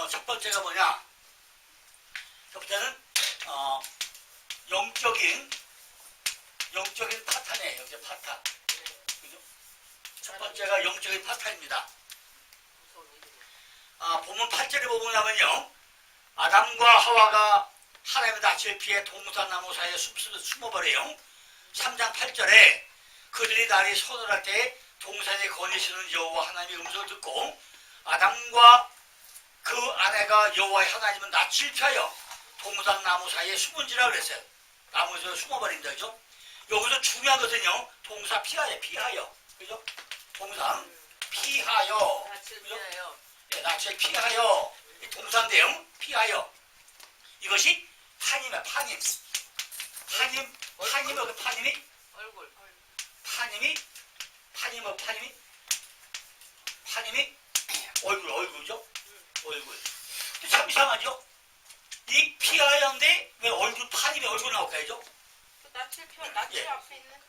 첫 번째가 뭐냐? 첫 번째는 영적인 파탄이에요. 영적 파탄. 그죠? 첫 번째가 영적인 파탄입니다. 본문 8절에 보면요, 아담과 하와가 하나님의 낯을 피해 동산나무 사이에 숨어버려요. 3장 8절에 그들이 날이 서늘할 때 동산에 거니시는 여호와 하나님의 음성을 듣고 아담과 그 아내가 여호와의 하나님은 낯을 피하여 동산나무 사이에 숨은지라 그랬어요. 나무에서 숨어버린다. 그죠? 여기서 중요한 것은요, 동사 피하여. 그죠? 동산 피하여. 낯을 피하여. 네, 낯을 피하여. 동사인데요. 피하여. 이것이 파님이야. 파님이 얼굴. 파님이 얼굴이죠? 얼굴. 참 이상하죠? 이 피하여인데 왜 파님이 얼굴 나올까요? 낯을 앞에 있는.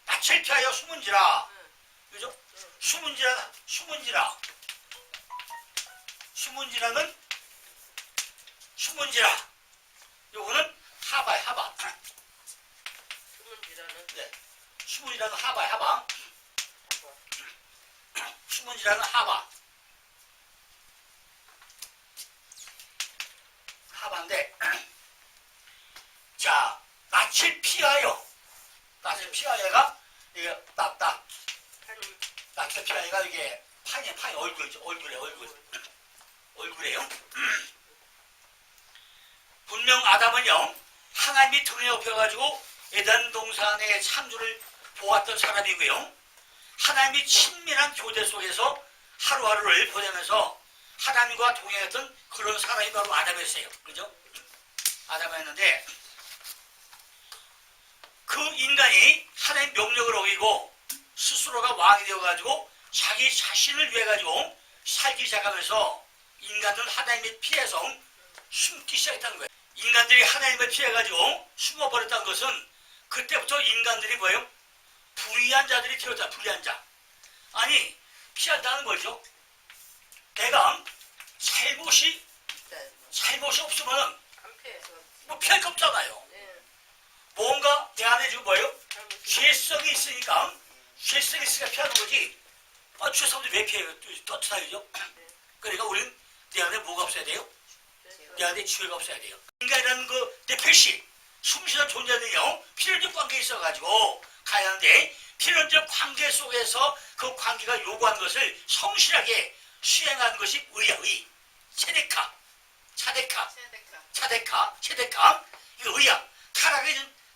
낯을 피하여 숨은지라. 응. 그죠? 숨은지라. 요거는 하바. 숨은지라는. 네. 숨은지라는 하바. 숨은지라는 하바인데, 자, 낯을 피하여가 이게 딱 낯을 피하여가 이게 판이 얼굴이죠. 얼굴이에요. 분명 아담은요, 하나님이 등에 업혀가지고 에덴 동산의 창조를 보았던 사람이고요, 하나님이 친밀한 교제 속에서 하루하루를 보내면서 하나님과 동행했던 그런 사람이 바로 아담이었어요. 그죠? 아담이었는데, 그 인간이 하나님의 명령을 어기고 스스로가 왕이 되어가지고 자기 자신을 위해 가지고 살기 시작하면서 인간들은 하나님의 피해서 숨기 시작했다는 거예요. 인간들이 하나님을 피해가지고 숨어버렸다는 것은 그때부터 인간들이 뭐예요? 불의한 자들이 되었다. 불의한 자. 아니, 피한다는 거죠. 내가 잘못이 없으면 뭐 피할 게 없잖아요. 뭔가 내 안에 지금 뭐예요? 죄성이 있으니까 피하는 거지. 죄성들이 왜 피해요? 떳떳하죠? 그러니까 우리는 내 안에 뭐가 없어야 돼요? 내 안에 죄가 없어야 돼요. 인간이라는 내 표시, 숨쉬는 존재는요, 필연적 관계에 있어가지고 가야 하는데, 필연적 관계 속에서 그 관계가 요구한 것을 성실하게 수행하는 것이 의야. 체데카. 이거 의야.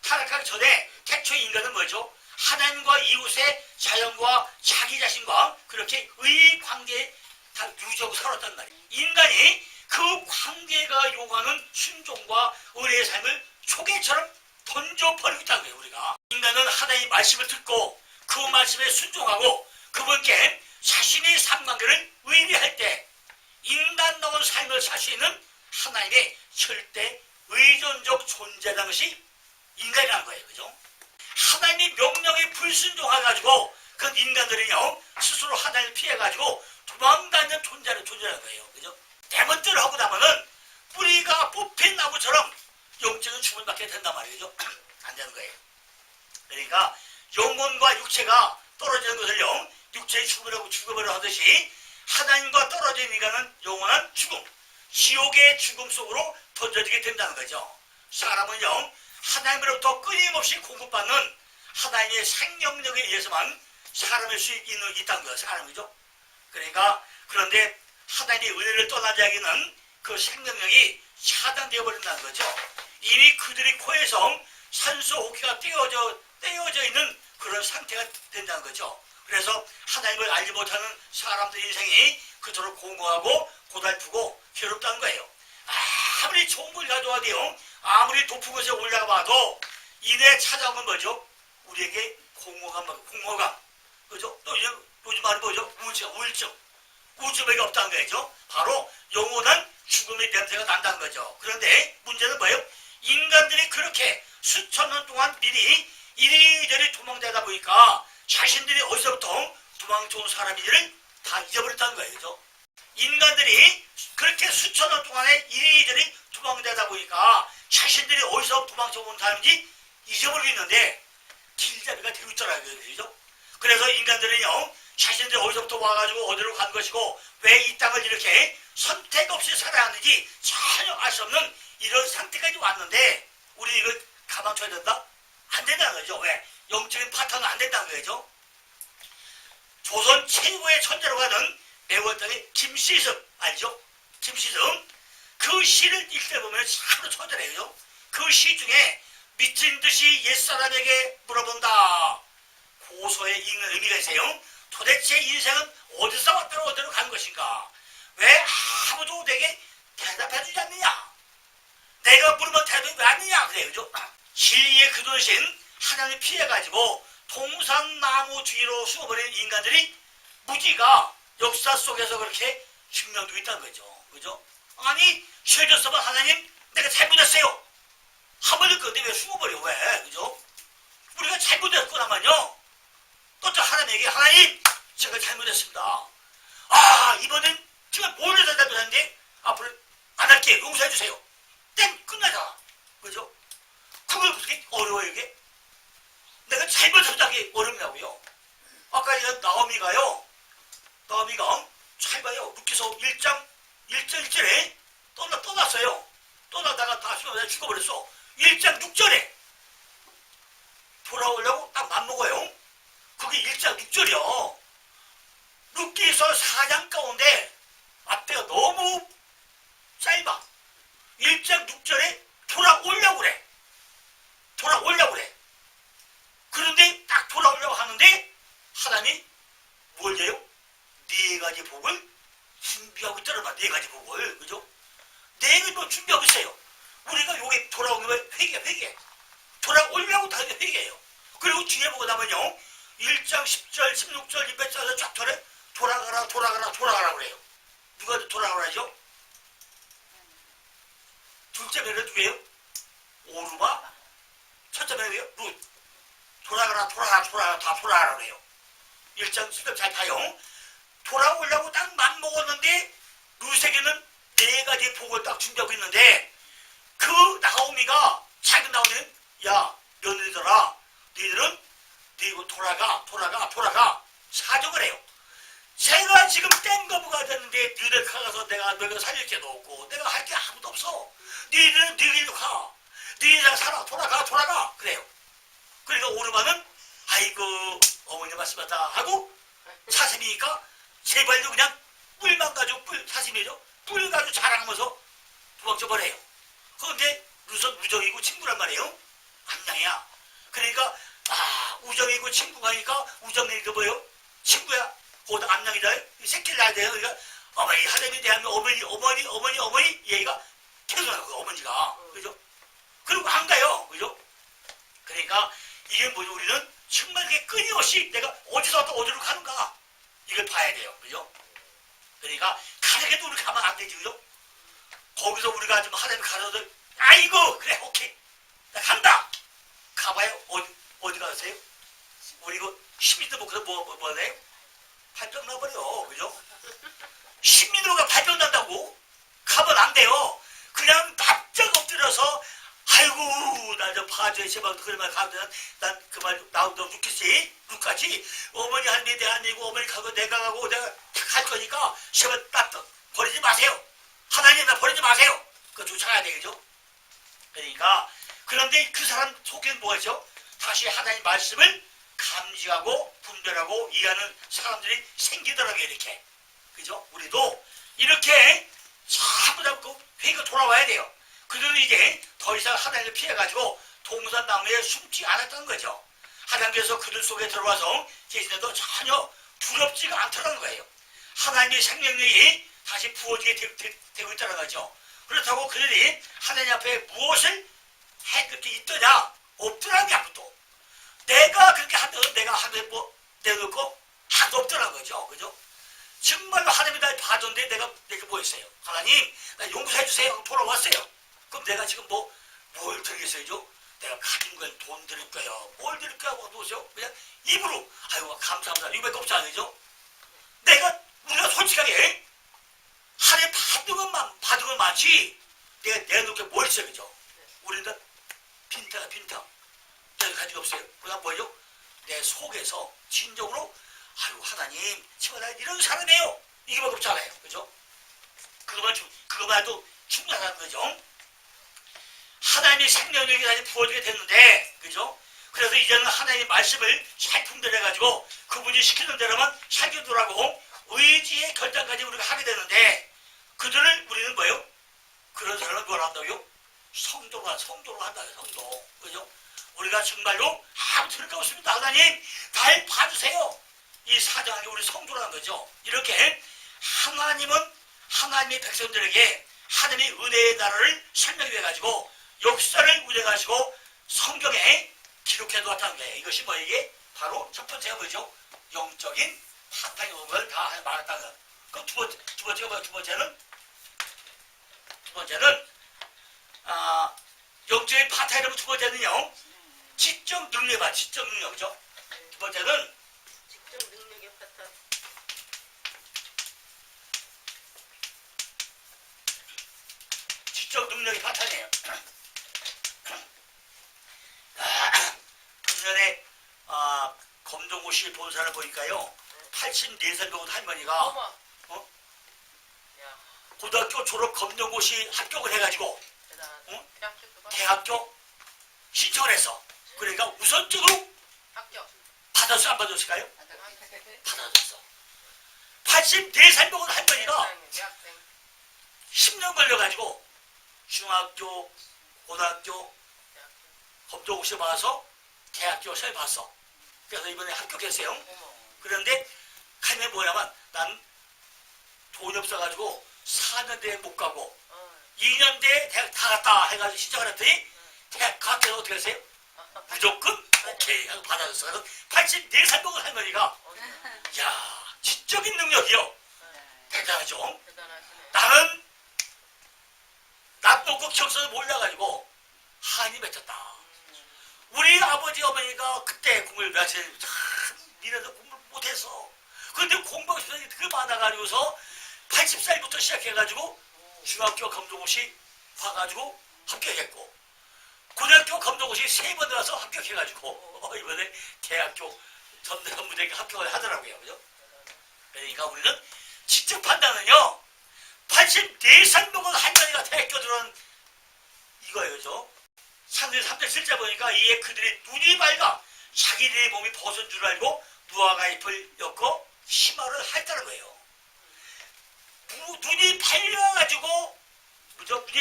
타락하기 전에 태초 인간은 뭐죠? 하나님과 이웃의 자연과 자기 자신과 그렇게 의 관계에 다 유지하고 살았단 말이에요. 인간이 그 관계가 요구하는 순종과 의의 삶을 초계처럼 던져버리고 있다는 거예요. 우리가 인간은 하나님의 말씀을 듣고 그 말씀에 순종하고 그분께 자신의 삶관계를 의리할 때 인간다운 삶을 살 수 있는 하나님의 절대 의존적 존재라는 것이 인간이라는 거예요. 그죠? 하나님의 명령에 불순종해가지고 그 인간들은요, 스스로 하나님을 피해가지고 도망다니는 존재라는 거예요. 그죠? 대문들 하고 나면은 뿌리가 뽑힌 나무처럼 영적인 죽음을 받게 된단 말이죠. 안 되는 거예요. 그러니까 영혼과 육체가 떨어지는 것을요, 육체의 죽음이라고 하듯이 하나님과 떨어진 인간은 영원한 죽음, 지옥의 죽음 속으로 던져지게 된다는 거죠. 사람은요, 하나님으로부터 끊임없이 공급받는 하나님의 생명력에 의해서만 사람일 수 있다는 거예요. 사람이죠. 그러니까 그런데 하나님의 은혜를 떠난 자에게는 그 생명력이 차단되어 버린다는 거죠. 이미 그들의 코에서 산소 호흡기가 떼어져 있는 그런 상태가 된다는 거죠. 그래서 하나님을 알지 못하는 사람들 인생이 그토록 공고하고 고달프고 괴롭다는 거예요. 아무리 좋은 걸 가져와도요, 아무리 높은 곳에 올라가 봐도 이내 찾아온 건 뭐죠? 우리에게 공허감. 그죠? 또 요즘 말은 뭐죠? 우울증밖에 없다는 거죠. 바로 영원한 죽음의 냄새가 난다는 거죠. 그런데 문제는 뭐예요? 인간들이 그렇게 수천 년 동안 미리 이리저리 도망다니다 보니까 자신들이 어디서부터 도망쳐온 사람인지를 다 잊어버렸다는 거예요. 그죠? 인간들이 그렇게 만에 이리저리 도망다니다 보니까 자신들이 어디서 도망쳐 온 사람인지 잊어버리고 있는데 길잡이가 되고 있더라고요. 그죠? 그래서 인간들은요, 자신들이 어디서부터 와가지고 어디로 간 것이고 왜 이 땅을 이렇게 선택 없이 살아왔는지 전혀 알 수 없는 이런 상태까지 왔는데 우리 이거 가방 쳐야 된다? 안 된다는 거죠. 왜? 영적인 파탄은 안 된다는 거죠. 조선 최고의 천재로 하는 매월당의 김시섭 알죠? 김시섭 그 시를 읽다 보면 참으로 천재래요. 그 시 중에 미친 듯이 옛사람에게 물어본다. 고소에 읽는 의미가 있어요. 도대체 인생은 어디서 왔다고 어디로 간 것인가? 왜 아무도 내게 대답해주지 않느냐? 내가 물으면 대답이 왜 않느냐? 그래요. 그죠? 진리의 그도신 하나님을 피해가지고 동산나무 뒤로 숨어버린 인간들이 무지가 역사 속에서 그렇게 증명되고 있다는 거죠. 그죠? 아니, 쉬어졌으면 하나님, 내가 잘못했어요. 한번 그런데 왜 숨어버려? 왜? 그죠? 우리가 잘못했구나만요. 또 하나님에게, 하나님, 제가 잘못했습니다. 아, 이번엔 제가 뭘 해서 잘못했는데 앞으로 안 할게. 용서해주세요. 땡! 끝나잖아. 그죠? 그걸 그렇게 어려워요, 이게? 내가 잘못했다는 어렵냐고요. 아까 이런 나오미가 잘 봐요. 루키서 1장 1절에 떠났어요. 떠나다가 다시 죽어버렸어. 1장 6절에 돌아오려고 딱 맘먹어요. 그게 1장 6절이요. 루키서 4장 가운데 앞에가 너무 짧아. 1장 6절에 돌아오려고 그래. 그런데 딱 돌아오려고 하는데 하나님이 뭘 해요? 4가지 복을 준비하고 있다는 말. 4가지 복을. 그죠? 4가지 복 준비하고 있어요. 우리가 요게 돌아오는 거에 회개. 돌아오려고 다 회개해요. 그리고 뒤에 보고 나면요. 1장 10절, 16절, 200절에서 쫙 돌아가라 그래요. 누가 돌아가라 하죠? 둘째 배는 누구예요? 오르마. 첫째 배는 누구예요? 룻. 돌아가라 그래요. 1장 10절 잘 봐요. 돌아오려고 딱 맘먹었는데 룻에게는 4가지 복을 딱 준비하고 있는데 그 나오미가 작은 나오미는 야 며느리들아 너희들은 너희고 돌아가 사정을 해요. 제가 지금 땡거부가 됐는데 너희들 가서 내가 너희가 살릴 게도 없고 내가 할 게 아무도 없어. 너희들은 너희들도 가. 너희들 살아 돌아가 그래요. 그러니까 오르마는 아이고 어머니 말씀하다 하고 사슴이니까 제발도 그냥 뿔만 가지고 사슴이죠. 뿔 가지고 자랑하면서 도망쳐버려요. 그런데 우정이고 친구란 말이에요. 안양이야. 그러니까 우정이고 친구가니까 우정이 그 뭐예요? 친구야. 거기다 안양이다. 새끼를 낳아야 돼요. 그러니까 어머니 하나님에 대한 어머니 얘가 태어나고 어머니가 그죠? 그리고 안 가요. 그죠? 그러니까 이게 뭐죠? 우리는 정말 이게 끊임없이 내가 어디서 또 어디로 가는가 이걸 봐야 돼요. 그죠? 그러니까 가려도 우리 가면 안 되지. 그죠? 거기서 우리가 좀 하나님 가서도 아이고 그래 오케이 나 간다. 가봐요. 어디 가세요? 우리 이거 10m 먹고서 뭐 해요? 발병 나버려. 그죠? 10m가 발병 난다고? 가면 안 돼요. 그냥 납작 엎드려서 아이고 나 저 파주에 제발 그런 말 가면 난 그 말 나온다고 룩같이 어머니 하나님에 대한 얘기고 어머니 가고 내가 가고 내가 할 거니까 제발 딱 버리지 마세요. 하나님 나 버리지 마세요. 그거 쫓아가야 되겠죠? 그러니까 그런데 그 사람 속에는 뭐가 있죠? 다시 하나님 말씀을 감지하고 분별하고 이해하는 사람들이 생기더라고요. 이렇게. 그죠? 우리도 이렇게 전부 다 회의가 돌아와야 돼요. 그들은 이제 더 이상 하나님을 피해가지고 동산나무에 숨지 않았던 거죠. 하나님께서 그들 속에 들어와서 계시는데도 전혀 두렵지가 않더라는 거예요. 하나님의 생명력이 다시 부어지게 되고 있다는 거죠. 그렇다고 그들이 하나님 앞에 무엇을 할 게 있더냐? 없더라는 게 아무도. 내가 그렇게 한다고 내가 하늘에 뭐 내놓고 하도 없더라는 거죠. 그죠? 정말로 하나님이 날 봐줬는데 내가 뭐 했어요? 하나님, 나 용서해 주세요. 돌아왔어요. 그럼 내가 지금 뭘 드리겠어요? 내가 가진 거에 돈 드릴 거예요. 뭘 드릴 거야? 보세요. 그냥 입으로 아이고 감사합니다. 이거밖에 없지 않으죠? 우리가 솔직하게 하나님 받은 건 많지. 내가 내놓을 게 뭐 있어, 그죠? 우리는 빈타가 빈타. 내가 가진 게 없어요. 그다음 뭐죠? 내 속에서 진정으로 아유 하나님, 제가 이런 사람이에요. 이게밖에 없잖아요, 그죠? 그거만 해도 충분하다는 거죠. 하나님의 생명력이 다시 부어지게 됐는데, 그죠? 그래서 이제는 하나님의 말씀을 잘 분별해가지고 그분이 시키는 대로만 살기도라고 의지의 결단까지 우리가 하게 되는데, 그들을 우리는 뭐예요? 그런 사람을 뭘 한다고요? 성도로 한다고요, 성도. 그죠? 우리가 정말로 아무 틀릴 거 없습니다. 하나님, 날 봐주세요. 이 사정하게 우리 성도라는 거죠. 이렇게 하나님은 하나님의 백성들에게 하나님의 은혜의 나라를 설명해가지고 역사를 운행하시고 성경에 기록해 두었다는 거예요. 이것이 뭐 이게 바로 첫 번째가 뭐죠? 영적인 바탕이 오는 걸 다 말했다는 거. 그럼 두 번째가 뭐예요? 두 번째는 영적인 바탕이라면 두 번째는요, 지적 능력이야. 지적 능력, 그죠? 두 번째는 직접 능력의 파탄. 지적 능력이 바탕이에요. 금년에 검정고시 본사를 보니까요, 84살 먹은 할머니가 어머. 야, 고등학교 졸업 검정고시 합격을 해가지고 대단하다. 대학교도 봐. 대학교 신청을 했어. 그러니까 우선적으로 합격. 받았어, 안 받았을까요? 대학생. 받아줬어. 84살 먹은 할머니가 대학생. 10년 걸려가지고 중학교, 고등학교 대학생. 검정고시 봐서 대학교 시험을 봤어. 그래서 이번에 합격했어요. 어머. 그런데 가면 뭐냐면 난 돈이 없어가지고 4년대에 못 가고 2년대에 대학 다 갔다 해가지고 신청을 했더니 대학 갔더니 어떻게 했어요? 무조건 오케이 하고 받아줬어. 그래서 84살 먹은 할머니가 야, 지적인 능력이요. 대단하죠. 대단하시네. 나는 낯 놓고 기억서를 몰라가지고 한이 맺혔다. 우리 아버지 어머니가 그때 공부를 마치는 니네도 공부를 못했어. 그런데 공부하고 싶은 게 되게 많아가지고서 80살부터 시작해가지고 중학교 검정고시 봐가지고 합격했고 고등학교 검정고시 3번 나와서 합격해가지고 이번에 대학교 전문대학교 합격을 하더라고요. 그죠? 그러니까 우리는 직접 판단은요, 84살 먹은 할머니가 대학교 들어온 이거예요. 그죠? 3대 실제 보니까 이에 그들의 눈이 밝아 자기들의 몸이 벗은 줄 알고 무화과 잎을 엮고 심화를 했다는 거예요. 눈이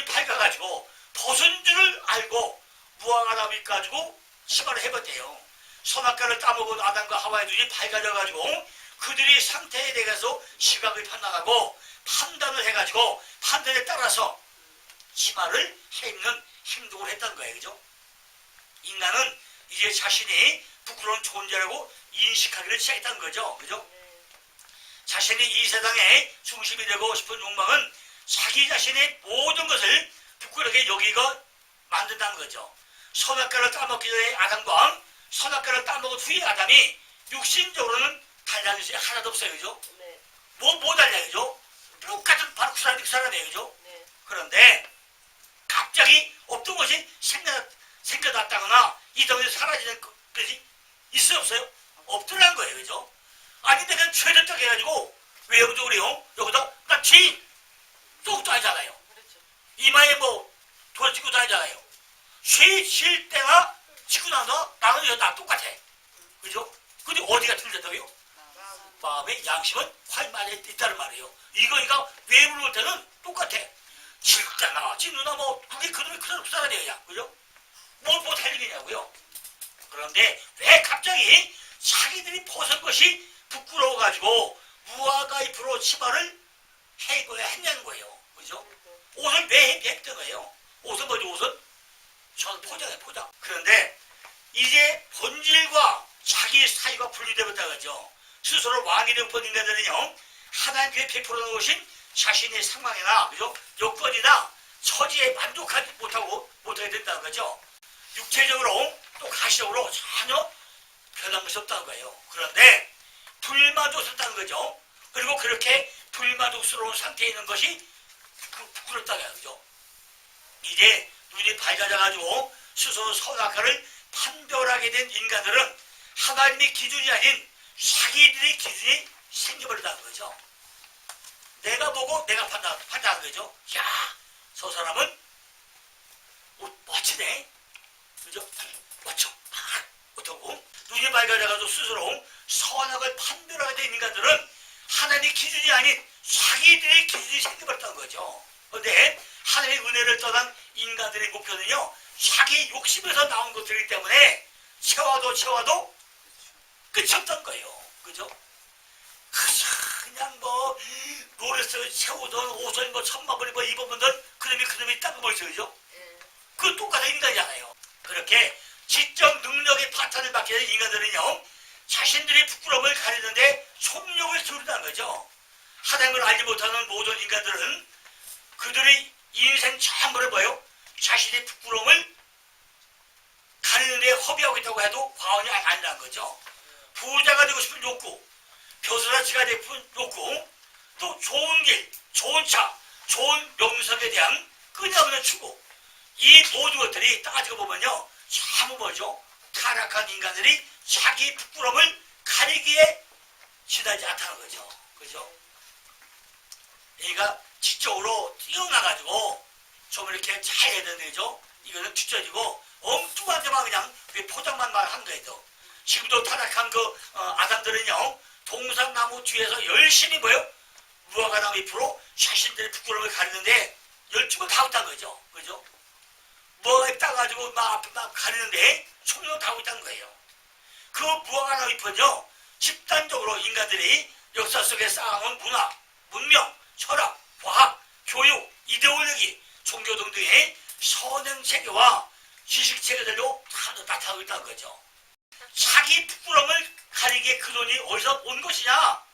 밝아가지고 벗은 줄을 알고 무화과 나무 가지고 심화를 해봤대요. 선악과를 따먹은 아담과 하와의 눈이 밝아져가지고 그들이 상태에 대해서 시각을 판단하고 판단을 해가지고 판단에 따라서 심화를 해입는 행동을 했다는 거예요. 그죠? 인간은 이제 자신이 부끄러운 존재라고 인식하기를 시작했다는 거죠. 그죠? 자신이 이 세상의 중심이 되고 싶은 욕망은 자기 자신의 모든 것을 부끄럽게 여기고 만든다는 거죠. 선악과를 따먹기 전에 아담과 선악과를 따먹은 후에 아담이 육신적으로는 달라진 것이 하나도 없어요. 그죠? 네. 뭐 달라요. 그죠? 똑같은 바로 그 사람이에요. 그죠? 네. 그런데 갑자기 없던 것이 생겨났다거나 이 땅에서 사라지는 것이 있어요? 없어요? 없더라는 거예요. 그죠? 아니 내가 죄졌다고 해가지고 왜 영적으로요? 여기다 나 죄인 또 다니잖아요. 그렇죠. 이마에 뭐 돌 찍고 다니잖아요. 죄 질 때나 찍고 나서 나는 나 똑같아. 그죠? 근데 어디가 틀렸다고요? 마음의 양심은 활만에 있다는 말이에요. 이거가 왜 물을 때는 똑같아. 질 때나 찢누나 뭐 그게 그놈이 그대로 살아내야. 그죠? 뭐 달리겠냐고요. 그런데 왜 갑자기 자기들이 벗은 것이 부끄러워가지고 무화과 잎으로 치마를 했냐는 거예요. 그죠? 옷을 왜 했던 거예요? 옷은 뭐죠? 옷은? 저는 포장. 그런데 이제 본질과 자기 사이가 분리되었다고 하죠. 스스로 왕이 되어본 인간들은요, 하나님께 베풀어 놓으신 자신의 상황이나, 그죠? 여건이나 처지에 만족하지 못하게 된다는 거죠. 육체적으로 또 가시적으로 전혀 변한 것이 없다는 거예요. 그런데 불만족스럽다는 거죠. 그리고 그렇게 불만족스러운 상태에 있는 것이 부끄럽다. 이제 눈이 밝아져가지고 스스로 선악과를 판별하게 된 인간들은 하나님의 기준이 아닌 자기들의 기준이 생겨버린다는 거죠. 내가 보고 내가 판단하는 거죠. 야, 저 사람은 멋지네. 그죠? 멋져. 어떠고? 눈이 밝아져가지고 스스로 선악을 판별하게 된 인간들은 하나님의 기준이 아닌 자기들의 기준이 생겨버렸다는 거죠. 그런데 하나님의 은혜를 떠난 인간들의 목표는요, 자기 욕심에서 나온 것들이기 때문에 채워도 끝이 없던 거예요. 그죠? 그냥 뭐 노래서 채우던 옷을 뭐 천만벌이 뭐 입어보던 그놈이 딴 거 뭐 있어요. 그죠? 그 똑같은 인간이잖아요. 그렇게 지적 능력의 파탄을 받게 된 인간들은요, 자신들의 부끄러움을 가리는데 속력을 기울인다는 거죠. 하나님을 알지 못하는 모든 인간들은 그들의 인생 전부를 뭐요? 자신의 부끄러움을 가리는데 허비하고 있다고 해도 과언이 아니라는 거죠. 부자가 되고 싶은 욕구, 벼슬아치가 되고 싶은 욕구, 또 좋은 길, 좋은 차, 좋은 명성에 대한 끊임없는 추구, 이 모든 것들이 따지고 보면요, 전부 뭐죠? 타락한 인간들이 자기 부끄러움을 가리기에 지나지 않다는 거죠. 그죠? 그러니까 지적으로 뛰어나가지고 좀 이렇게 잘 해야 되는 거죠. 이거는 뒤처지고 엉뚱한 데만 그냥 포장만 한 거예요. 지금도 타락한 아담들은요, 동산나무 뒤에서 열심히 뭐요? 무화과나무 잎으로 자신들의 부끄러움을 가리는데 열심히 다 했다는 거죠. 그죠? 무화과 잎 따가지고 막 가리는데 총력 다 하고 있다는 거예요. 그 무화과나무 잎은요, 집단적으로 인간들이 역사 속에 쌓아온 문화, 문명, 철학, 과학, 교육, 이데올로기, 종교 등등의 선행체계와 지식체계들로 다 나타나고 있다는 거죠. 자기 부끄러움을 가리기에 그 돈이 어디서 온 것이냐?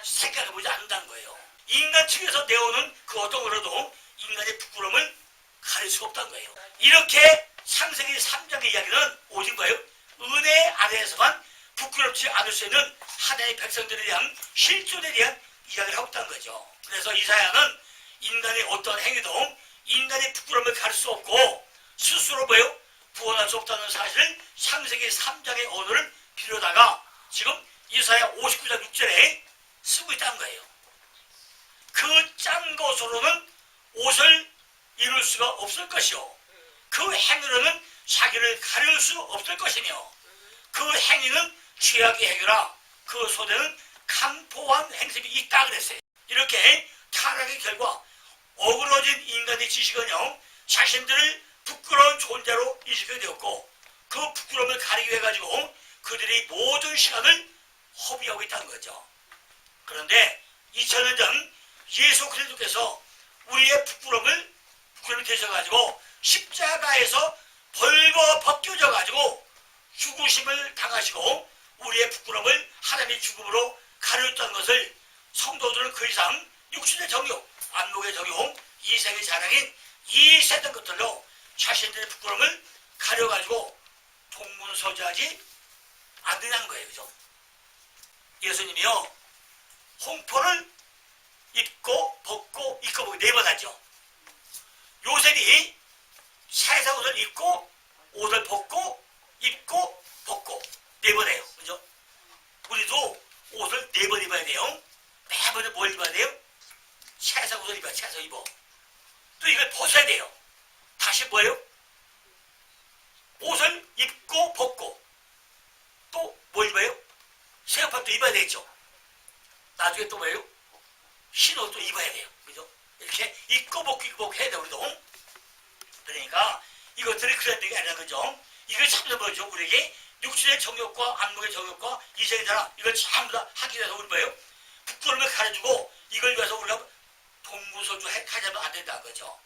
생각해보지 않는다는 거예요. 인간 측에서 내오는 그 어떤 거라도 인간의 부끄러움을 가릴 수가 없다는 거예요. 이렇게 창세기 3장의 이야기는 오직 뭐예요? 은혜 아래에서만 부끄럽지 않을 수 있는 하나님의 백성들에 대한 실존에 대한 이야기를 하고 있다는 거죠. 그래서 이사야는 인간의 어떤 행위도 인간의 부끄러움을 가릴 수 없고 스스로 뭐예요? 구원할 수 없다는 사실을 창세기 3장의 언어를 빌려다가 지금 이사야 59장 6절에 쓰고 있다는 거예요. 그 짠 것으로는 옷을 이룰 수가 없을 것이요, 그 행위로는 자기를 가릴 수 없을 것이며, 그 행위는 죄악의 행위라 그 손에는 강포한 행습이 있다 그랬어요. 이렇게 타락의 결과 어그러진 인간의 지식은요, 자신들을 부끄러운 존재로 인식하게 되었고, 그 부끄러움을 가리기 위해 가지고 그들이 모든 시간을 허비하고 있다는 거죠. 그런데 2000년 전 예수 그리스도께서 우리의 부끄러움이 되셔가지고 십자가에서 벗겨져가지고 죽으심을 당하시고 우리의 부끄러움을 하나님의 죽음으로 가려줬다는 것을 성도들은 그 이상 육신의 정욕, 안목의 정욕, 이생의 자랑인 이 세상 것들로 자신들의 부끄러움을 가려가지고 동문서주하지 않는다는 거예요. 그죠? 예수님이요, 홍포를 입고 벗고 네 번 하죠. 요셉이 세상 옷을 입고 옷을 벗고 입고 벗고 네 번 해요. 그죠? 우리도 옷을 네 번 입어야 돼요. 매번에 뭘 입어야 돼요? 세상 옷을 입어요. 세상 입어. 또 이걸 벗어야 돼요. 다시 뭐예요? 옷을 입고 벗고 또 뭐 입어요? 새 옷도 입어야 되겠죠. 나중에 또 뭐예요? 흰 옷도 입어야 돼요. 그죠? 이렇게 입고 벗고 해야 돼요. 우리도. 그러니까 이것들이 그런 게 아니라는 거죠. 이걸 참는 거죠. 우리에게 육신의 정욕과 안목의 정욕과 이생의 자랑, 이걸 전부 다 하기 위해서 우리 뭐예요? 부끄러움을 가려주고 이걸 위해서 우리가 동무서주 하자면 안 된다는 거죠.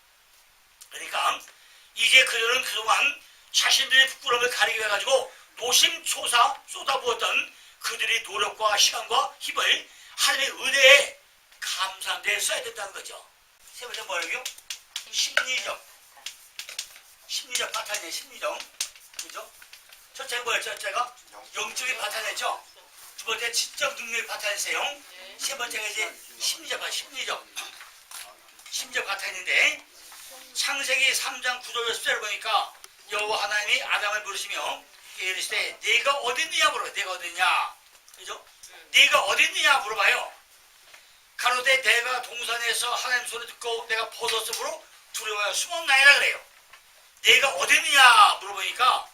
그러니까 이제 그들은 그동안 자신들의 부끄러움을 가리기 위해 가지고 노심초사 쏟아부었던 그들의 노력과 시간과 힘을 하나님의 은혜에 감사한 데 써야 된다는 거죠. 세 번째 뭐라고요? 심리적 바탕이에요. 심리적. 그죠? 첫째가 뭐였죠? 첫째가 영적인 바탕이었죠. 두 번째 지적 능력의 바탕이었어요. 세 번째가 이제 심리적 바탕인데 창세기 3장 9절 10절을 보니까 여호와 하나님이 아담을 부르시며 이르시되 네가 어디 있느냐 물어요. 네가 어디 있냐, 그죠? 네가 어디 있느냐 물어봐요. 가로되 내가 동산에서 하나님 소리 듣고 내가 버섯으로 두려워하여 숨었나이라 그래요. 네가 어디 있느냐 물어보니까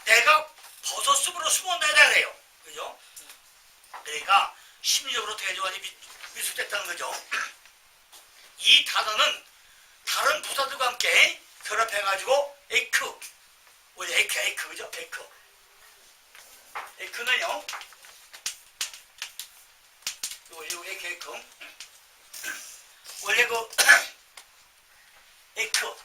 내가 버섯으로 숨었나이라 그래요. 그죠? 그러니까 심리적으로 대조안이 미숙됐다는 거죠. 이 단어는 다른 부사들과 함께 결합해가지고 에크, 원래 에크, 그죠? 에크는요, 요 에크, 원래 그 에크,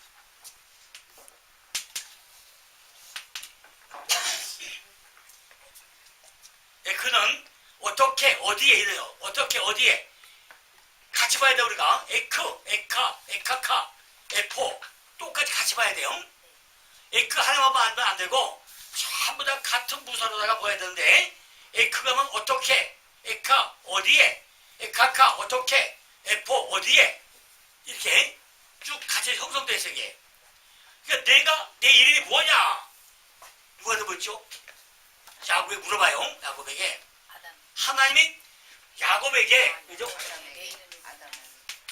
에크는 어떻게 어디에 이래요? 어떻게 어디에 같이 봐야 돼. 우리가 에크, 에카, 에카카, 에포 똑같이 같이 봐야 돼요. 에크 하나만 봐면 안 되고 전부 다 같은 부사로다가 봐야 되는데, 에크가 하면 어떻게, 에카 어디에, 에카카 어떻게, 에포 어디에, 이렇게 쭉 같이 형성돼 있어요. 이게. 그러니까 내가 내 이름이 뭐냐? 누가 물었죠? 야곱에게 물어봐요. 야곱에게. 하나님이 야곱에게, 그죠?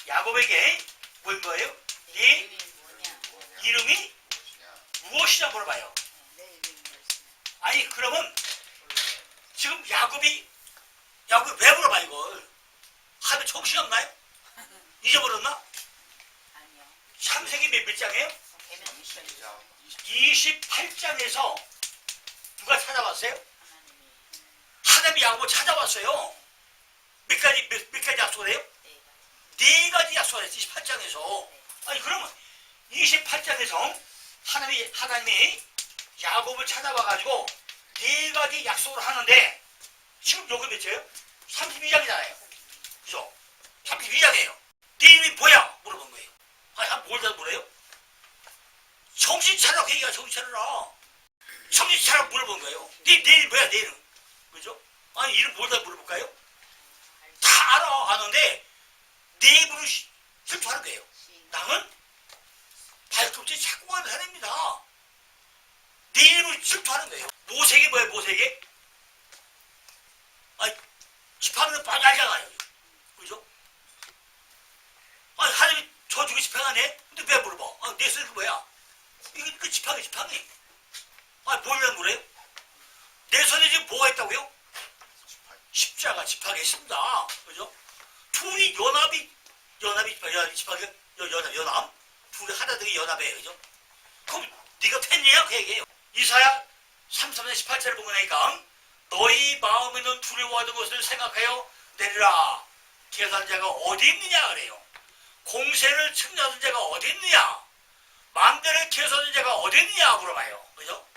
야곱에게 뭘 뭐예요? 네 이름이 무엇이냐 물어봐요. 아니 그러면 지금 야곱이 왜 물어봐 이걸? 하면 정신이 없나요? 잊어버렸나? 창세기 몇 장이에요? 28장에서 누가 찾아왔어요? 하나님이 야곱을 찾아왔어요. 몇 가지 약속을 해요? 네 가지 약속을 했어요. 28장에서. 아니 그러면 28장에서 하나님이 야곱을 찾아와가지고 네 가지 약속을 하는데, 지금 여기 몇 장이에요? 32장이잖아요. 그죠? 32장이에요. 네 이름이 뭐야? 물어본 거예요. 아니 뭘 다 물어요? 정신 차려. 그 얘기가 정신 차려라. 정신 차려 물어본 거예요. 네 이름 뭐야? 네 이름. 그죠? 아니 이름 뭘 다 물어볼까요? 다 알아. 아는데 네 입으로 실토하는 거예요. 나는 발톱질 자꾸 하는 사람입니다. 네 입으로 실토하는 거예요. 모세기 뭐예요? 모세기? 아니 집하면 많이 알잖아요. 그죠? 아니 하나님이 저 중에 집행하네? 근데 왜 물어봐? 내 소리 뭐야? 이거 그 집행이. 아니 뭘 물어요? 내 손에 지금 뭐가 있다고요? 십자가 집하게 있습니다. 그죠? 둘이 연합. 둘이 하나 되게 연합이에요. 그죠? 그럼 네가 팬이야? 그 얘기예요. 이사야 33년 18절을 보고 나니까 너희 마음에는 두려워하는 것을 생각하여 내리라. 계산하는 자가 어디 있느냐 그래요. 공세를 측량하는 자가 어디 있느냐. 만대를 계산하는 자가 어디 있느냐 물어봐요. 그죠?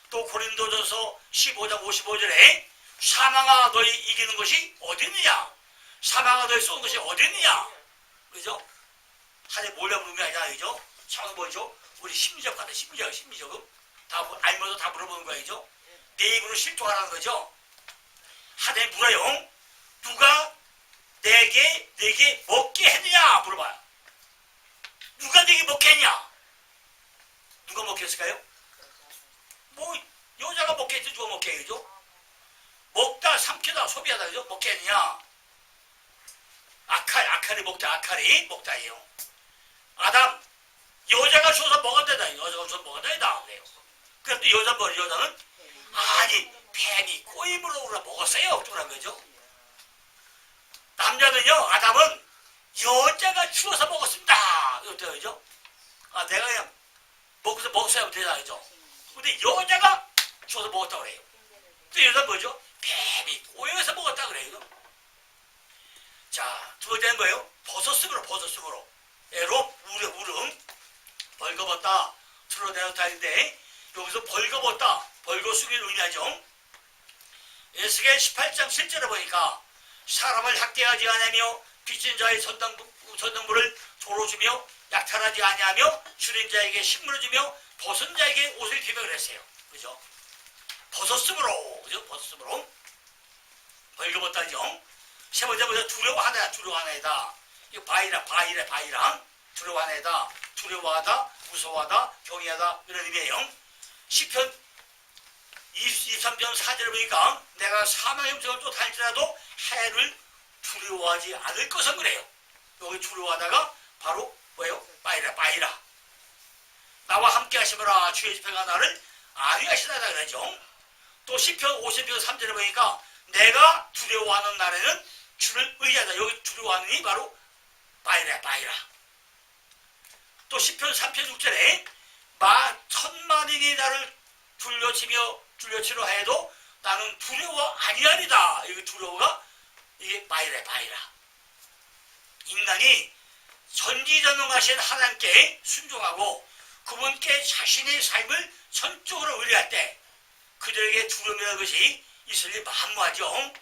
또 고린도전서 15장 55절에 사망아 너희 이기는 것이 어디 있느냐. 사망아 너희 쏘는 것이 어디 있느냐. 그죠? 하나님 몰래 물은 게 아니라, 그죠? 참 뭐죠? 우리 심리적 같은 심리적은 다 알면서 다 물어보는 거야. 그죠? 내 입으로 실토하라는 거죠. 하나님 물어요. 누가 내게 먹게 했느냐 물어봐요. 누가 내게 먹게 했냐? 누가 먹게 했을까요? 뭐 여자가 먹게 했지 누가 먹게 해. 그죠? 먹다 삼키다 소비하다. 그죠? 먹게 했느냐. 아칼이 먹다예요. 아담 여자가 줘서 먹었다. 여자가 줘서 먹었다. 그래요. 그런데 여자는 아니 뱀이 꼬입으로 먹었어요. 그런 거죠. 남자는요, 아담은 여자가 주어서 먹었습니다. 이것도 그죠? 내가 그냥 먹었어야 되나 그죠? 근데 여자가 주어서 먹었다고 그래요. 또 여자는 뭐죠? 뱀이 꼬여서 먹었다 그래요. 자, 두 번째는 뭐예요? 버섯으로. 에로, 우름, 벌거벗다, 틀어내었다인데, 여기서 벌거숭이를 의미하죠. 에스겔 18장 7절에 보니까, 사람을 학대하지 아니하며, 빚진 자의 전당부를 도로 주며, 약탈하지 아니하며, 줄인 자에게 식물을 주며, 벗은 자에게 옷을 입히며 그랬어요. 그죠? 버섯으로. 벌거벗다죠. 세 번째 두려워하나이다. 이거 바이라. 두려워하나이다. 두려워하다, 무서워하다, 경외하다 이런 의미예요. 시편 23편 4절을 보니까 내가 사망의 음성을 또 다닐지라도 해를 두려워하지 않을 것은 그래요. 여기 두려워하다가 바로 뭐예요? 빠이라. 나와 함께 하시므라 주의 집회가 나를 안위하시다가 그러죠. 또 시편 50편 3절을 보니까 내가 두려워하는 날에는 주를 의지하다. 여기 두려워하는 이 바로 빠이라. 또 시편 3편 6절에 천만인이 나를 둘러치려 해도 나는 두려워 아니하리다. 여기 두려워가 이게 빠이라. 인간이 전지전능하신 하나님께 순종하고 그분께 자신의 삶을 전적으로 의뢰할 때 그들에게 두려움이라는 것이 있을 리 만무하죠.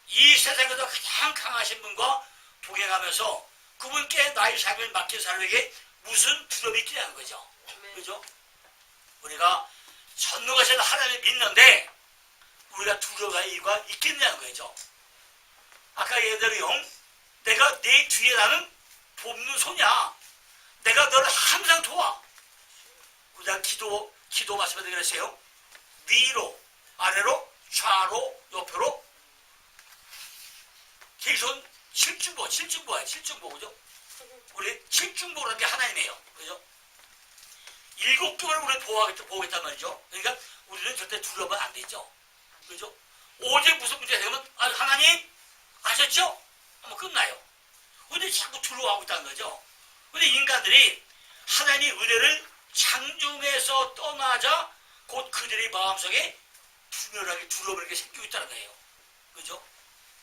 이 세상에서 가장 강하신 분과 동행하면서 그분께 나의 삶을 맡긴 사람에게 무슨 두려움이 있느냐는 거죠. 그죠? 우리가 전능하신 하나님을 믿는데 우리가 두려워할 이유가 있겠냐는 거죠. 아까 얘들이요, 내가 내 뒤에 나는 돕는 손이야. 내가 너를 항상 도와. 우리가 기도 말씀에 그랬어요. 위로, 아래로, 좌로, 옆으로. 계속 칠중보야. 그죠? 우리 칠중보라는 게 하나님이에요. 그죠? 7개월을 우리 보호하겠단 말이죠. 그러니까 우리는 절대 두려우면 안 되죠. 그죠? 오직 무슨 문제가 되면, 하나님, 아셨죠? 하면 끝나요. 근데 자꾸 두려워하고 있다는 거죠. 근데 인간들이 하나님의 은혜를 장중에서 떠나자 곧 그들의 마음속에 분열하게 두려움을 이렇게 생기고 있다는 거예요. 그죠?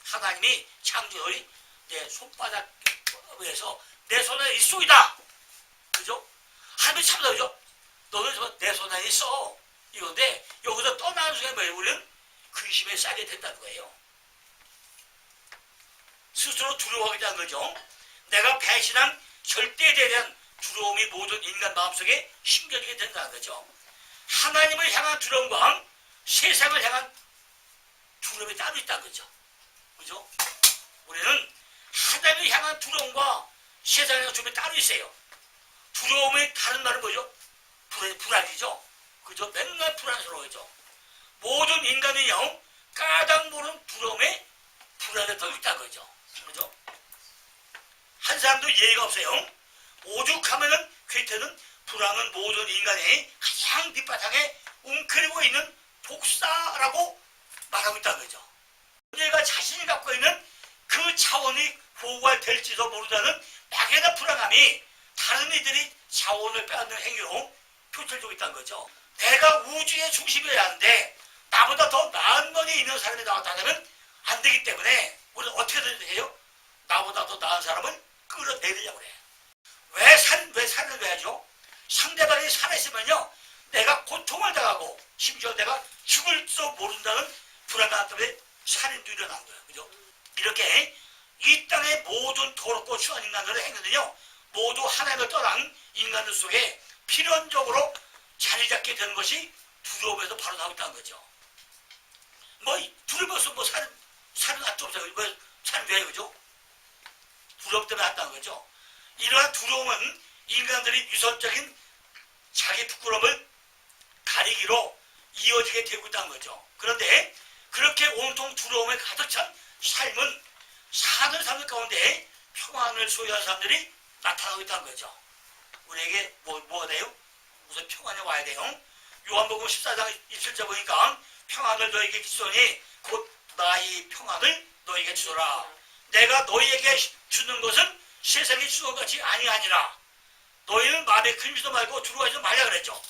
하나님이 창조의 내 손바닥에서 내 손에 있소이다. 그죠? 하나님이 참다. 그죠? 너는 내 손에 있어. 이건데 여기서 떠나는 순간 뭐예요? 우리는 근심에 싸게 된다는 거예요. 스스로 두려워하겠다는 거죠. 내가 배신한 절대에 대한 두려움이 모든 인간 마음속에 심겨지게 된다는 거죠. 하나님을 향한 두려움과 세상을 향한 두려움이 따로 있다는 거죠. 그죠? 우리는 하나님을 향한 두려움과 세상을 향한 두려움이 따로 있어요. 두려움의 다른 말은 뭐죠? 불안이죠. 그죠? 맨날 불안스러워죠. 모든 인간은요, 까닭 모르는 두려움에 불안에 더 있다는 거죠. 그죠? 한 사람도 예의가 없어요. 오죽하면은 괴테는 불안은 모든 인간의 가장 밑바탕에 웅크리고 있는 독사라고 말하고 있다는 거죠. 얘가 자신이 갖고 있는 그 차원이 보호가 될지도 모르다는 막연한 불안함이 다른 이들이 자원을 빼앗는 행위로 표출되고 있다는 거죠. 내가 우주의 중심이어야 하는데 나보다 더 나은 분이 있는 사람이 나왔다면 안 되기 때문에 우리는 어떻게 해요? 나보다 더 나은 사람을 끌어내리려고 해요. 왜 살을 왜 하죠? 상대방이 살아있으면요, 내가 고통을 당하고 심지어 내가 죽을 줄 모른다는 불안감 때문에 살인도 일어난 거예요. 그죠? 이렇게 이 땅의 모든 더럽고 추한 인간들의 행위는요, 모두 하나님을 떠난 인간들 속에 필연적으로 자리 잡게 되는 것이 두려움에서 바로 나오고 있다는 거죠. 두려워서 살은 낫도 없어요. 살은 왜 그죠? 두려움 때문에 났다는 거죠. 이러한 두려움은 인간들이 유선적인 자기 부끄러움을 가리기로 이어지게 되고 있다는 거죠. 그런데 그렇게 온통 두려움에 가득 찬 삶은 사는 삶 가운데 평안을 소유한 사람들이 나타나고 있다는 거죠. 우리에게 뭐가 돼요? 무슨 평안이 와야 돼요? 요한복음 14장 27절 보니까 평안을 너에게 주소니 곧 나의 평안을 너에게 주소라. 내가 너희에게 주는 것은 세상이 주는 것이 아니하니라. 너희는 마음에 근심도 말고 두려워하지 말라 그랬죠.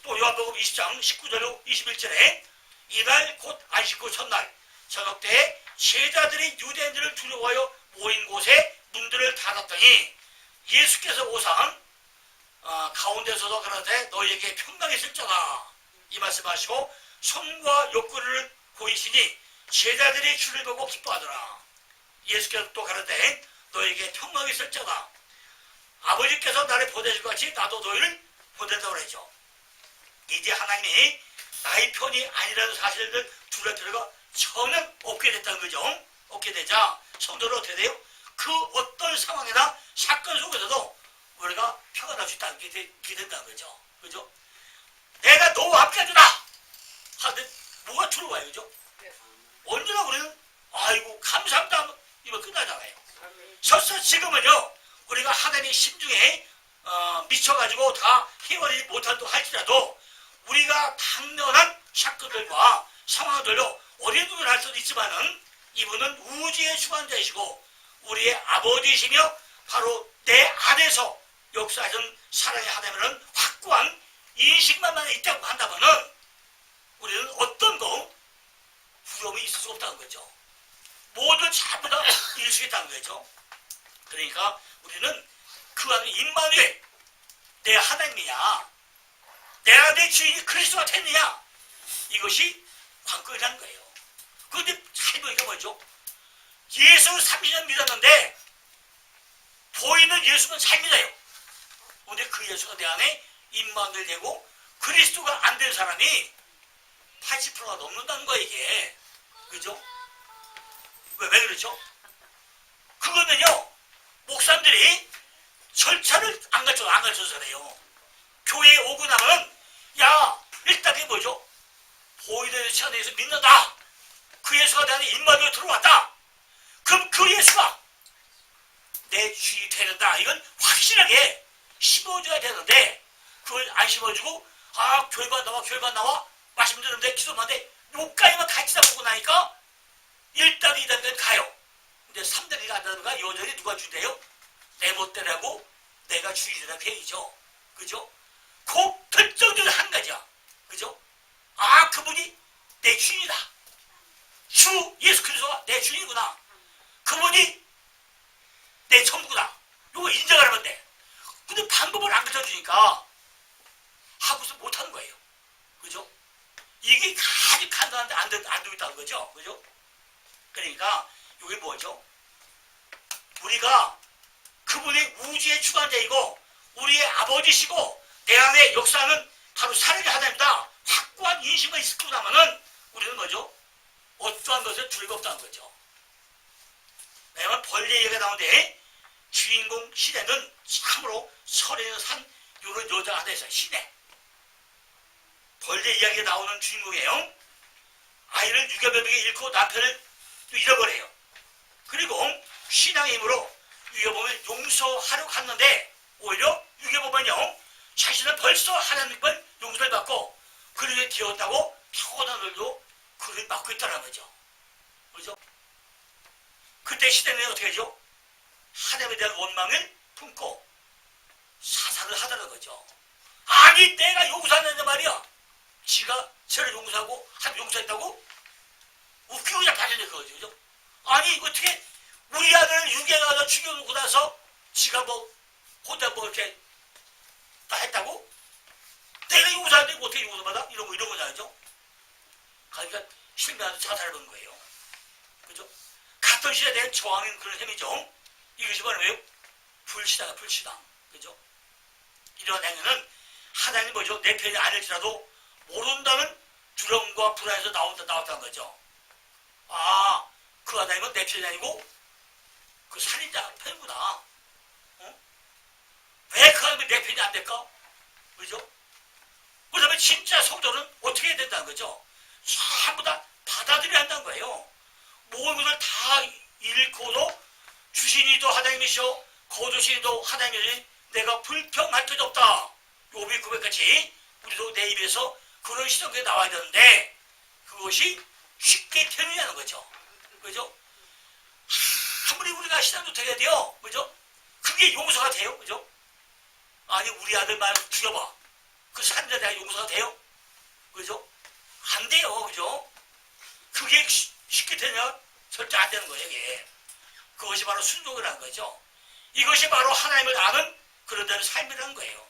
또 요한복음 20장 19절로 21절에 이날 곧 안식구 첫날 저녁 때에 제자들이 유대인들을 두려워하여 모인 곳에 문들을 닫았더니 예수께서 오상 가운데 서서 그러되 너희에게 평강이 있을지어다 이 말씀하시고 손과 옆구리를 보이시니 제자들이 주를 보고 기뻐하더라. 예수께서 또 가라되 너에게 평강이 있을지어다. 아버지께서 나를 보내줄 것 같이 나도 너희를 보낸다고 그랬죠. 이제 하나님이 나의 편이 아니라는 사실을 두려울 필요가 전혀 없게 됐다는 거죠. 없게 되자 성도는 어떻게 돼요? 그 어떤 상황이나 사건 속에서도 우리가 평안할 수 있다는 않게 된다는 거죠. 그죠? 내가 너 앞까지다 하는데 뭐가 들어와요, 그죠? 언제나 우리는 아이고 감사합니다 하면 이거 끝나잖아요. 설사 지금은요 우리가 하나님의 심중에 미쳐가지고 다 해결하지 못한다고 할지라도 우리가 당면한 사건들과 상황들로 어려움을 할 수도 있지만은 이분은 우주의 주관자이시고 우리의 아버지이시며 바로 내 안에서 역사하신 사랑의 하나님은 확고한 인식만 있다고 한다면은 우리는 어떤 두려움이 있을 수가 없다는 거죠. 모두 전부 다 이룰 수 있다는 거죠. 그러니까 우리는 그 안에 임마누엘 내 하나님이냐 내가 내 주인이 그리스도가 됐느냐 이것이 관건이라는 거예요. 그런데 잘 보니까 뭐죠? 예수 30년 믿었는데 보이는 예수는 잘 믿어요. 그런데 그 예수가 내 안에 임마누엘 되고 그리스도가 안 된 사람이 80%가 넘는다는 거예요 이게. 그죠? 왜 그렇죠? 그거는요 목사님들이 절차를 안 가르쳐서 그래요. 교회에 오고 나면 야 일단 그게 뭐죠? 보이는 예수 안에서 믿는다. 그 예수가 내 안에 임마누엘 들어왔다. 그럼 그 예수가 내 주인이 되는다. 이건 확실하게 심어줘야 되는데 그걸 안 심어주고 교회만 나와 말씀 듣는데 기도만 해 요까지만 같이 다 보고 나니까 1단 2단까지 가요. 근데 3단이 간다든가 여전히 누가 주대요? 내 멋대로하고 내가 주인이라는 회의죠. 그죠? 그 결정적인 한 가지야. 그죠? 그분이 내 주인이다. 주 예수 그리스도가 내 주인이구나. 그분이 내 전부구나. 요거 인정하면 돼. 근데 방법을 안 가르쳐주니까 하고서 못하는 거예요. 그죠? 이게 아주 간단한데 안 되고 있다는 거죠. 그죠? 그러니까 이게 뭐죠? 우리가 그분이 우주의 주관자이고 우리의 아버지시고 내 안에 역사하는 바로 사랑의 하나님이다. 확고한 인식만 있고 나면은 우리는 뭐죠? 어떠한 것을 두려움 없다는 거죠. 왜냐하면 벌레 얘기가 나오는데 주인공 시내는 참으로 설에서 산 이런 여자가 하나 있어요. 시내. 벌레 이야기가 나오는 주인공이에요. 아이를 유괴병에 잃고 남편을 또 잃어버려요. 그리고 신앙의 힘으로 유괴범을 용서하려고 갔는데 오히려 유괴범은요 자신은 벌써 하나님을 용서를 받고 그를 되었다고 타고난 널도 그를 맡고 있다는 거죠. 그렇죠? 그때 시대는 어떻게 하죠? 하나님에 대한 원망을 품고 사살을 하더라는 거죠. 아니 내가 용서하는데 말이야. 지가 저를 용서하고 한 용서했다고? 웃기고 그냥 빠져는 거죠. 그죠? 아니 어떻게 우리 아들을 유괴가서 죽여놓고 나서 지가 혼자 이렇게 다 했다고? 내가 용서하는데 어떻게 용서받아? 이런 거잖아요. 그러니까 신명한테 자살을 본 거예요. 그죠? 같은 시대에 대한 저항인 그런 셈이죠. 이것이 바로 왜요? 불신앙. 그죠? 이런 행위는 하나님 뭐죠? 내 편이 아닐지라도 모른다는 두려움과 불안에서 나왔다는 거죠. 그 하나님은 내 편이 아니고 그 살인자 편이구나. 왜 그 하나님이 내 편이 안 될까? 그죠? 그러면 진짜 성도는 어떻게 해야 된다는 거죠? 전부 다 받아들여야 한다는 거예요. 모든 것을 다 잃고도 주신이도 하나님이시오 거두신이도 하나님이니 내가 불평할 것이 없다. 요비 900같이 우리도 내 입에서 그런 시선이 나와야 되는데 그것이 쉽게 되느냐는 거죠. 그죠? 아무리 우리가 신앙도 되게 돼요. 그죠? 그게 용서가 돼요. 그죠? 아니 우리 아들 말 죽여봐. 그 사람들에 대한 용서가 돼요? 그죠? 안 돼요. 그죠? 그게 쉽게 되냐? 절대 안 되는 거예요. 이게. 그것이 바로 순종이라는 거죠. 이것이 바로 하나님을 아는 그런 데는 삶이라는 거예요.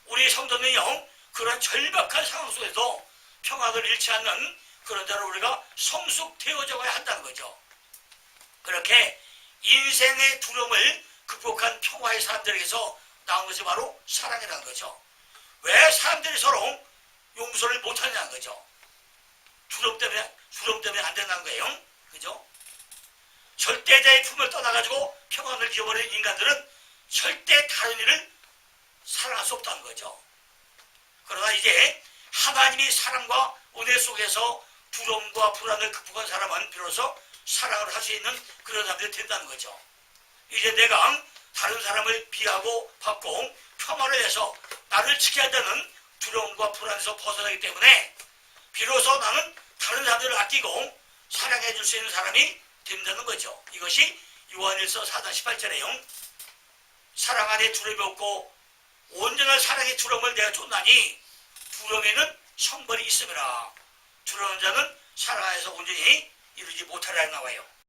우리 성도는요. 그런 절박한 상황 속에서 평안을 잃지 않는 그런 데로 우리가 성숙되어져야 한다는 거죠. 그렇게 인생의 두려움을 극복한 평화의 사람들에게서 나온 것이 바로 사랑이라는 거죠. 왜 사람들이 서로 용서를 못하냐는 거죠. 두려움 때문에 안 된다는 거예요. 그죠? 절대자의 품을 떠나가지고 평안을 잃어버린 인간들은 절대 다른 일을 사랑할 수 없다는 거죠. 그러나 이제 하나님이 사랑과 은혜 속에서 두려움과 불안을 극복한 사람은 비로소 사랑을 할 수 있는 그런 사람들이 된다는 거죠. 이제 내가 다른 사람을 비하고 받고 폄하를 해서 나를 지켜야 되는 두려움과 불안에서 벗어나기 때문에 비로소 나는 다른 사람들을 아끼고 사랑해 줄 수 있는 사람이 된다는 거죠. 이것이 요한일서 4장 18절에요. 사랑 안에 두려움이 없고 온전한 사랑의 두려움을 내가 쫓나니 두려움에는 형벌이 있음이라. 두려운 자는 사랑 안에서 온전히 이루지 못하리라 나와요.